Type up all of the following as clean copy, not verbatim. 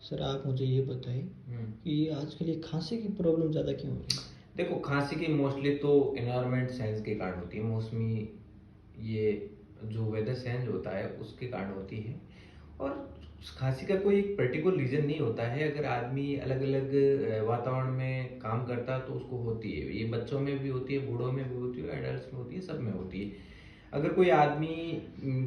Sir आप मुझे ये बताएं कि आजकल ये खांसी की प्रॉब्लम ज़्यादा क्यों हो रही है? देखो, खांसी की मोस्टली तो एनवायरनमेंट चेंज के कारण होती है। मौसमी ये जो वेदर चेंज होता है उसके कारण होती है। और खांसी का कोई एक पर्टिकुलर रीज़न नहीं होता है। अगर आदमी अलग अलग वातावरण में काम करता है तो उसको होती है। ये बच्चों में भी होती है, बूढ़ों में भी होती है, एडल्ट में होती है, सब में होती है। अगर कोई आदमी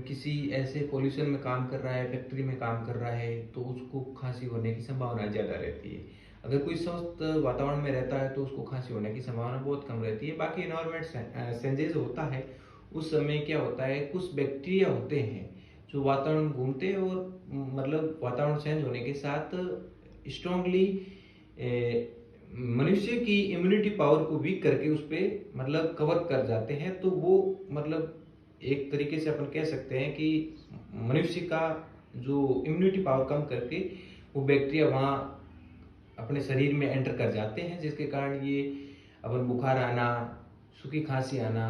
किसी ऐसे पोल्यूशन में काम कर रहा है, फैक्ट्री में काम कर रहा है, तो उसको खांसी होने की संभावना ज़्यादा रहती है। अगर कोई स्वस्थ वातावरण में रहता है तो उसको खांसी होने की संभावना बहुत कम रहती है। बाकी एनवायरमेंट चेंजेस होता है, उस समय क्या होता है, कुछ बैक्टीरिया होते हैं जो वातावरण घूमते हैं और मतलब वातावरण चेंज होने के साथ स्ट्रांगली मनुष्य की इम्यूनिटी पावर को वीक करके उस पर मतलब कवर कर जाते हैं। तो वो मतलब एक तरीके से अपन कह सकते हैं कि मनुष्य का जो इम्यूनिटी पावर कम करके वो बैक्टीरिया वहाँ अपने शरीर में एंटर कर जाते हैं, जिसके कारण ये अपन बुखार आना, सूखी खांसी आना,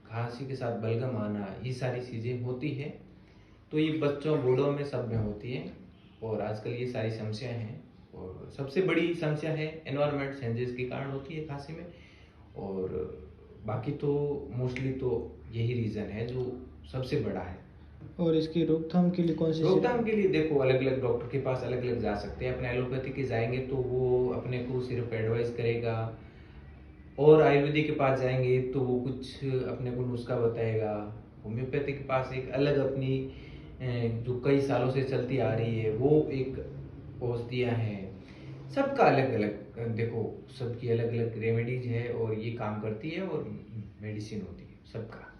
खांसी के साथ बलगम आना, ये सारी चीज़ें होती है। तो ये बच्चों बूढ़ों में सब में होती है और आजकल ये सारी समस्याएं हैं। और सबसे बड़ी समस्या है एनवायरमेंट चेंजेस के कारण होती है खांसी में। और बाकी तो मोस्टली तो यही रीज़न है जो सबसे बड़ा है। और इसकी रोकथाम के लिए कौन सी रोकथाम के लिए देखो, अलग अलग डॉक्टर के पास अलग अलग जा सकते हैं। अपने एलोपैथी के जाएंगे तो वो अपने को सिर्फ एडवाइस करेगा, और आयुर्वेदिक के पास जाएंगे तो वो कुछ अपने को नुस्खा बताएगा। होम्योपैथी के पास एक अलग अपनी जो कई सालों से चलती आ रही है वो एक औषधियाँ हैं। सबका अलग अलग देखो, सबकी अलग अलग रेमेडीज है और ये काम करती है और मेडिसिन होती है सबका।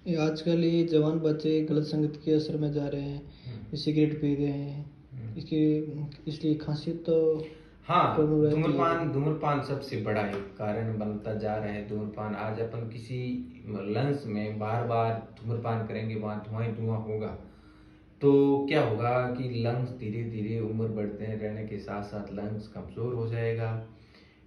ये आजकल ये जवान बच्चे गलत संगत के असर में जा रहे हैं, हम्म, ये सिगरेट पी रहे हैं, इसके इसलिए खांसी तो हाँ, प्रॉब्लम रहती है धूम्रपान लेकिन। धूम्रपान सबसे बड़ा एक कारण बनता जा रहा है। धूम्रपान आज अपन किसी लंच में बार बार धूम्रपान करेंगे, वहाँ धुआं ही धुआं होगा, तो क्या होगा कि लंग्स धीरे धीरे उम्र बढ़ते रहने के साथ साथ लंग्स कमज़ोर हो जाएगा।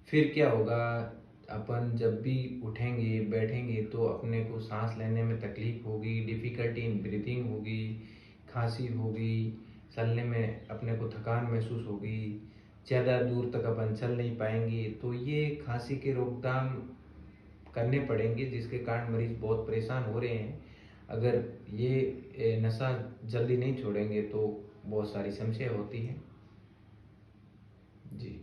फिर क्या होगा, अपन जब भी उठेंगे बैठेंगे तो अपने को सांस लेने में तकलीफ होगी, डिफ़िकल्टी इन ब्रीथिंग होगी, खांसी होगी, चलने में अपने को थकान महसूस होगी, ज़्यादा दूर तक अपन चल नहीं पाएंगे। तो ये खांसी के रोकथाम करने पड़ेंगे, जिसके कारण मरीज बहुत परेशान हो रहे हैं। अगर ये नशा जल्दी नहीं छोड़ेंगे तो बहुत सारी समस्या होती हैं। जी।